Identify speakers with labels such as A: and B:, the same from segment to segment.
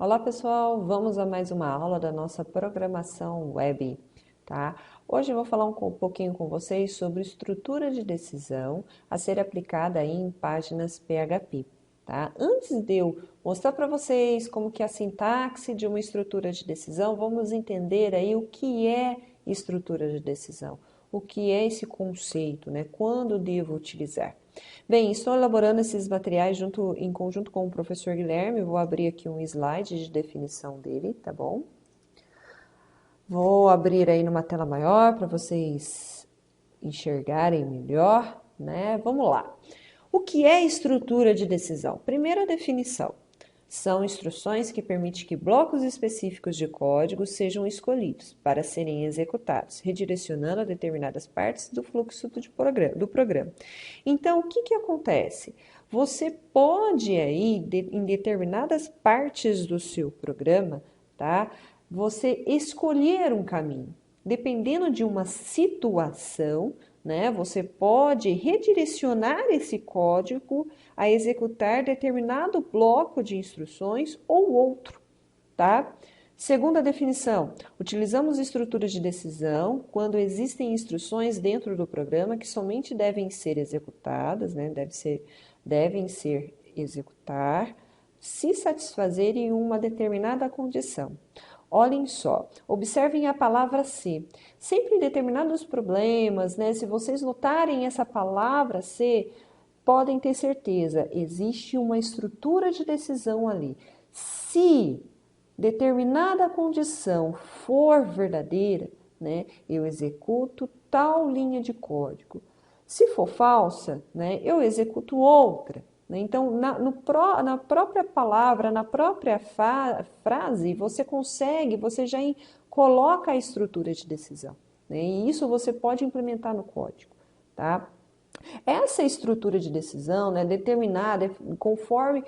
A: Olá pessoal, vamos a mais uma aula da nossa programação web, tá? Hoje eu vou falar um pouquinho com vocês sobre estrutura de decisão a ser aplicada aí em páginas PHP, tá? Antes de eu mostrar para vocês como que é a sintaxe de uma estrutura de decisão, vamos entender aí o que é estrutura de decisão, o que é esse conceito, né? Quando devo utilizar? Bem, estou elaborando esses materiais em conjunto com o professor Guilherme. Vou abrir aqui um slide de definição dele, tá bom? Vou abrir aí numa tela maior para vocês enxergarem melhor, né? Vamos lá. O que é estrutura de decisão? Primeira definição. São instruções que permitem que blocos específicos de código sejam escolhidos para serem executados, redirecionando a determinadas partes do fluxo do programa. Então, o que acontece? Você pode aí, em determinadas partes do seu programa, tá? Você escolher um caminho. Dependendo de uma situação, né? Você pode redirecionar esse código a executar determinado bloco de instruções ou outro, tá? Segunda definição, utilizamos estruturas de decisão quando existem instruções dentro do programa que somente devem ser executadas, né? Devem ser executar se satisfazerem uma determinada condição. Olhem só, observem a palavra se. Sempre em determinados problemas, né? Se vocês notarem essa palavra se, podem ter certeza, existe uma estrutura de decisão ali. Se determinada condição for verdadeira, né, eu executo tal linha de código. Se for falsa, né, eu executo outra. Né? Então, na própria palavra, na própria frase, você já coloca a estrutura de decisão. Né? E isso você pode implementar no código. Tá? Essa estrutura de decisão, né, determinada conforme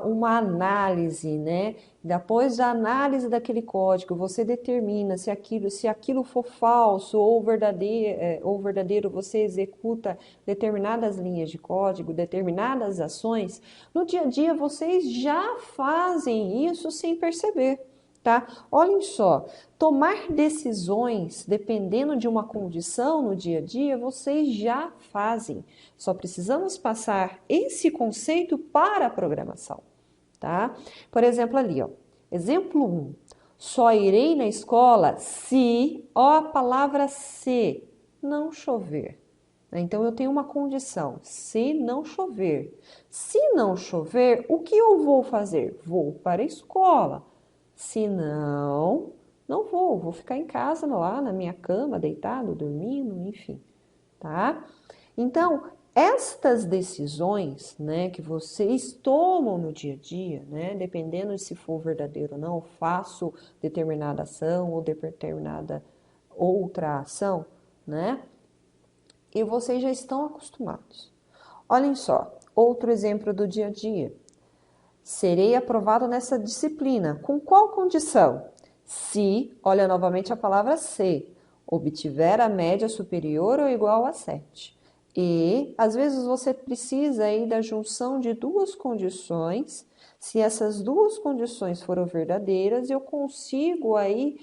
A: uma análise, né? Depois da análise daquele código, você determina se aquilo for falso ou verdadeiro, você executa determinadas linhas de código, determinadas ações. No dia a dia, vocês já fazem isso sem perceber. Tá? Olhem só, tomar decisões dependendo de uma condição no dia a dia, vocês já fazem. Só precisamos passar esse conceito para a programação, tá? Por exemplo, ali, ó, exemplo 1. Só irei na escola se, ó, a palavra se, não chover. Então, eu tenho uma condição, se não chover. Se não chover, o que eu vou fazer? Vou para a escola. Se não, não vou ficar em casa lá na minha cama, deitado, dormindo, enfim, tá? Então, estas decisões, né, que vocês tomam no dia a dia, né, dependendo de se for verdadeiro ou não, faço determinada ação ou determinada outra ação, né? E vocês já estão acostumados. Olhem só, outro exemplo do dia a dia. Serei aprovado nessa disciplina. Com qual condição? Se, olha novamente a palavra se, obtiver a média superior ou igual a 7. E, às vezes, você precisa aí da junção de duas condições. Se essas duas condições foram verdadeiras, eu consigo aí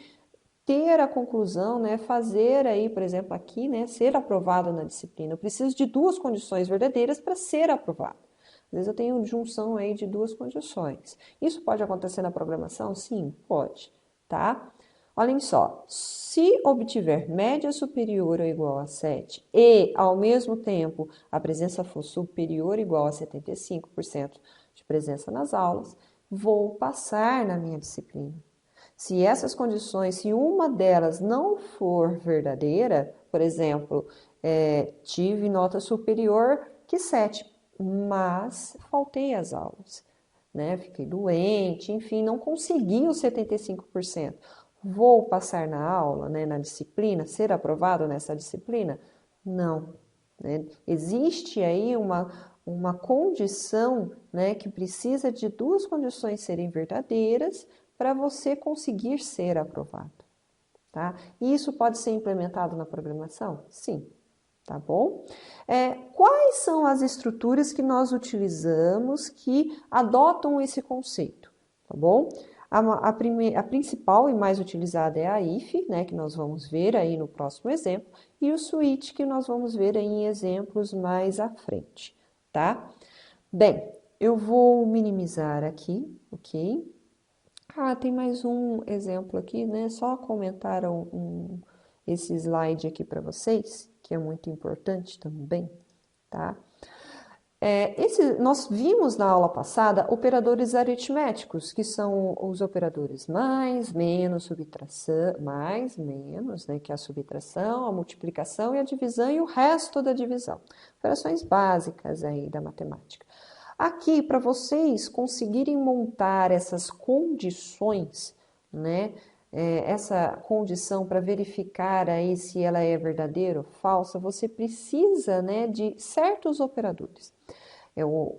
A: ter a conclusão, né, fazer aí, por exemplo, aqui, né, ser aprovado na disciplina. Eu preciso de duas condições verdadeiras para ser aprovado. Às vezes eu tenho junção aí de duas condições. Isso pode acontecer na programação? Sim, pode, tá? Olhem só, se obtiver média superior ou igual a 7 e, ao mesmo tempo, a presença for superior ou igual a 75% de presença nas aulas, vou passar na minha disciplina. Se essas condições, se uma delas não for verdadeira, por exemplo, tive nota superior que 7, mas faltei às aulas, né? Fiquei doente, enfim, não consegui os 75%. Vou passar na aula, né, na disciplina, ser aprovado nessa disciplina? Não. Né? Existe aí uma condição, né, que precisa de duas condições serem verdadeiras para você conseguir ser aprovado, tá? E isso pode ser implementado na programação? Sim, tá bom? Quais são as estruturas que nós utilizamos que adotam esse conceito? tá bom? A principal e mais utilizada é a if, né, que nós vamos ver aí no próximo exemplo, e o switch, que nós vamos ver aí em exemplos mais à frente, tá? Bem, eu vou minimizar aqui, ok? Ah, tem mais um exemplo aqui, né? Só comentaram esse slide aqui para vocês, que é muito importante também, tá? Nós vimos na aula passada operadores aritméticos, que são os operadores mais, menos, subtração, mais, menos, né, que é a subtração, a multiplicação e a divisão e o resto da divisão. Operações básicas aí da matemática. Aqui, para vocês conseguirem montar essas condições, né, essa condição para verificar aí se ela é verdadeira ou falsa, você precisa, né, de certos operadores.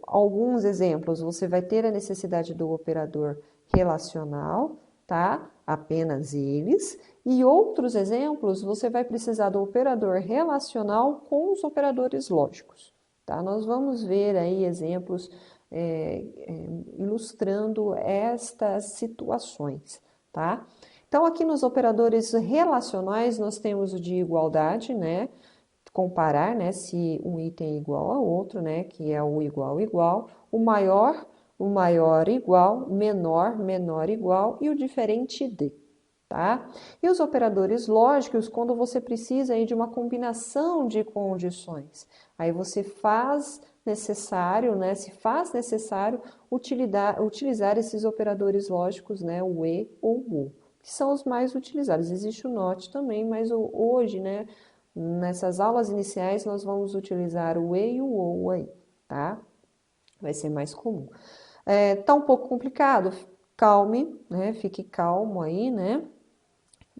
A: Alguns exemplos, você vai ter a necessidade do operador relacional, tá? Apenas eles. E outros exemplos, você vai precisar do operador relacional com os operadores lógicos, tá? Nós vamos ver aí exemplos ilustrando estas situações, tá? Então, aqui nos operadores relacionais, nós temos o de igualdade, né? Comparar, né, se um item é igual ao outro, né, que é o igual, o maior igual, menor igual e o diferente de, tá? E os operadores lógicos, quando você precisa aí de uma combinação de condições, aí você faz necessário, né, se faz necessário utilizar esses operadores lógicos, né, o e ou o, que são os mais utilizados. Existe o not também, mas hoje, né, nessas aulas iniciais, nós vamos utilizar o e e o ou aí, tá? Vai ser mais comum. Tá um pouco complicado? Calme, né? Fique calmo aí, né?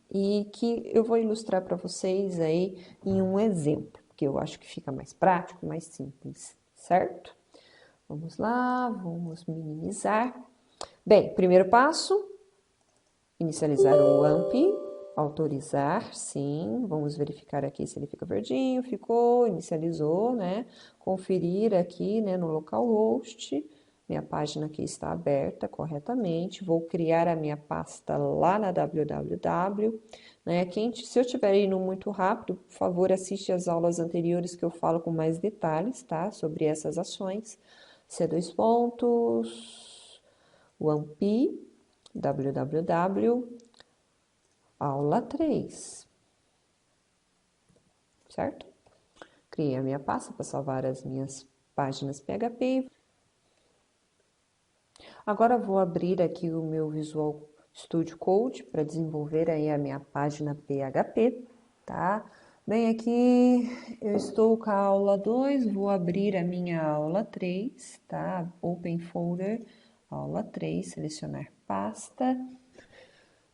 A: E que eu vou ilustrar para vocês aí em um exemplo, que eu acho que fica mais prático, mais simples, certo? Vamos lá, vamos minimizar. Bem, primeiro passo, inicializar o AMP, autorizar, sim, vamos verificar aqui se ele fica verdinho, ficou, inicializou, né? Conferir aqui, né, no localhost, minha página aqui está aberta corretamente, vou criar a minha pasta lá na www, né? Se eu estiver indo muito rápido, por favor, assiste as aulas anteriores que eu falo com mais detalhes, tá? Sobre essas ações. C2 pontos, OnePy, www, aula 3, certo? Criei a minha pasta para salvar as minhas páginas PHP. Agora vou abrir aqui o meu Visual Studio Code para desenvolver aí a minha página PHP, tá? Bem, aqui eu estou com a aula 2, vou abrir a minha aula 3, tá? Open Folder, aula 3, selecionar pasta.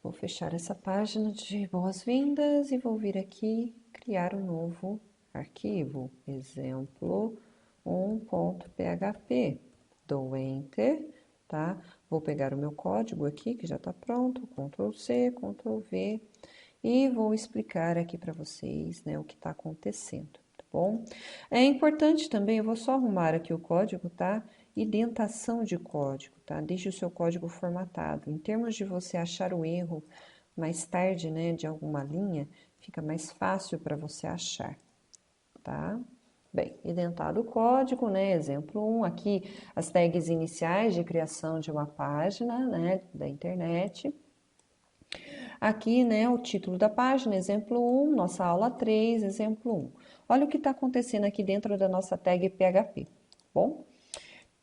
A: Vou fechar essa página de boas-vindas e vou vir aqui criar um novo arquivo, exemplo 1.php. Dou Enter, tá? Vou pegar o meu código aqui, que já está pronto, Ctrl C, Ctrl V, e vou explicar aqui para vocês, né, o que está acontecendo, tá bom? É importante também, eu vou só arrumar aqui o código, tá? Indentação de código, tá? Deixe o seu código formatado. Em termos de você achar o erro mais tarde, né, de alguma linha, fica mais fácil para você achar, tá? Bem, indentado o código, né, exemplo 1, aqui as tags iniciais de criação de uma página, né, da internet. Aqui, né, o título da página, exemplo 1, nossa aula 3, exemplo 1. Olha o que está acontecendo aqui dentro da nossa tag PHP, bom?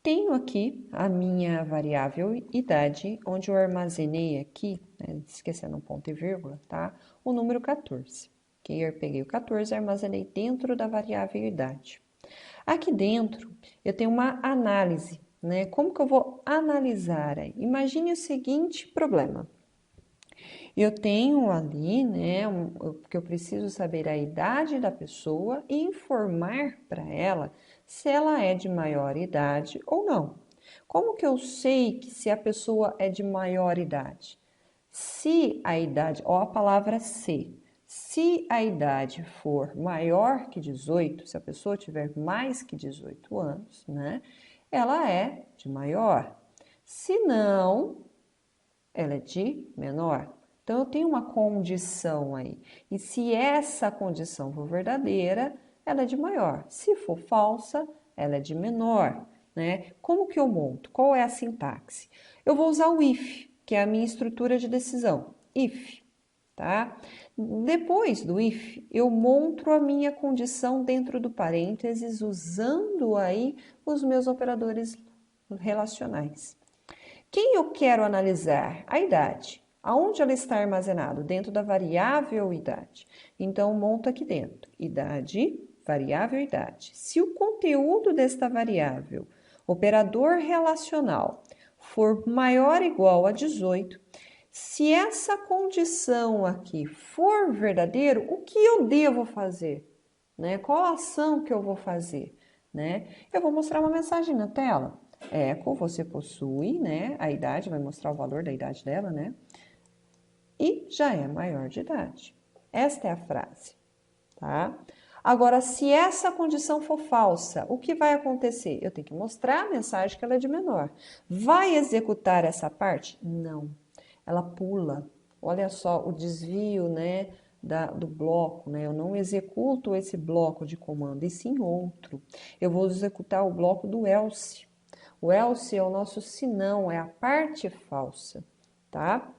A: Tenho aqui a minha variável idade, onde eu armazenei aqui, né, esquecendo um ponto e vírgula, tá? O número 14. Que eu peguei o 14 e armazenei dentro da variável idade. Aqui dentro, eu tenho uma análise, né? Como que eu vou analisar? Imagine o seguinte problema. Eu tenho ali, né, que eu preciso saber a idade da pessoa e informar para ela se ela é de maior idade ou não. Como que eu sei que se a pessoa é de maior idade? Se a idade, ó a palavra se a idade for maior que 18, se a pessoa tiver mais que 18 anos, né, ela é de maior. Se não, ela é de menor. Então, eu tenho uma condição aí. E se essa condição for verdadeira, ela é de maior. Se for falsa, ela é de menor, né? Como que eu monto? Qual é a sintaxe? Eu vou usar o if, que é a minha estrutura de decisão. If, tá? Depois do if, eu monto a minha condição dentro do parênteses, usando aí os meus operadores relacionais. Quem eu quero analisar? A idade. Aonde ela está armazenada? Dentro da variável idade. Então, monto aqui dentro. Idade, variável idade. Se o conteúdo desta variável, operador relacional, for maior ou igual a 18, se essa condição aqui for verdadeiro, o que eu devo fazer? Né? Qual a ação que eu vou fazer? Né? Eu vou mostrar uma mensagem na tela. Eco, você possui, né? A idade, vai mostrar o valor da idade dela, né? E já é maior de idade. Esta é a frase, tá? Agora, se essa condição for falsa, o que vai acontecer? Eu tenho que mostrar a mensagem que ela é de menor. Vai executar essa parte? Não. Ela pula. Olha só o desvio, né? Do bloco, né? Eu não executo esse bloco de comando, e sim outro. Eu vou executar o bloco do else. O else é o nosso senão, é a parte falsa, tá?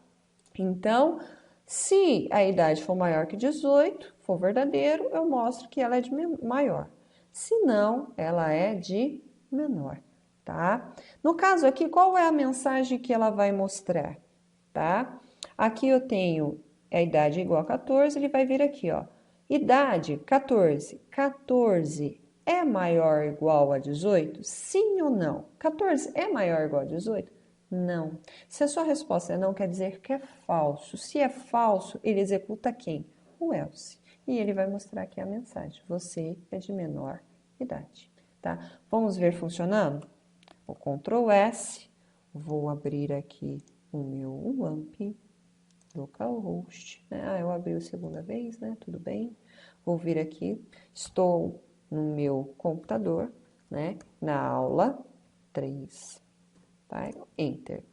A: Então, se a idade for maior que 18, for verdadeiro, eu mostro que ela é de maior. Se não, ela é de menor, tá? No caso aqui, qual é a mensagem que ela vai mostrar, tá? Aqui eu tenho a idade igual a 14, ele vai vir aqui, ó. Idade 14. 14 é maior ou igual a 18? Sim ou não? 14 é maior ou igual a 18? Não. Se a sua resposta é não, quer dizer que é falso. Se é falso, ele executa quem? O else. E ele vai mostrar aqui a mensagem. Você é de menor idade, tá? Vamos ver funcionando? O Ctrl S, vou abrir aqui o meu WAMP, localhost, né? Eu abri a segunda vez, né? Tudo bem. Vou vir aqui, estou no meu computador, né? Na aula 3, tá? Enter.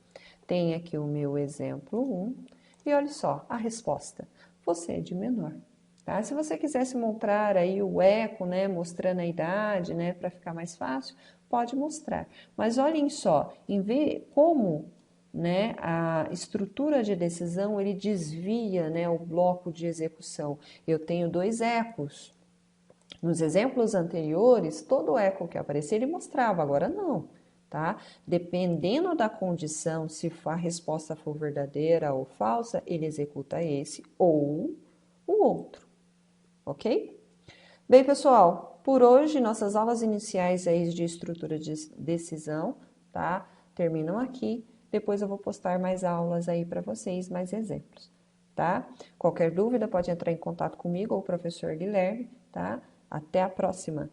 A: Tem aqui o meu exemplo 1 e olha só, a resposta. Você é de menor, tá? Se você quisesse mostrar aí o eco, né? Mostrando a idade, né? Para ficar mais fácil, pode mostrar. Mas olhem só, em ver como, né, a estrutura de decisão ele desvia, né, o bloco de execução. Eu tenho dois ecos. Nos exemplos anteriores, todo eco que aparecia ele mostrava, agora não, tá? Dependendo da condição, se a resposta for verdadeira ou falsa, ele executa esse ou o outro, ok? Bem, pessoal, por hoje nossas aulas iniciais aí de estrutura de decisão, tá? Terminam aqui. Depois eu vou postar mais aulas aí para vocês, mais exemplos, tá? Qualquer dúvida pode entrar em contato comigo ou o professor Guilherme, tá? Até a próxima!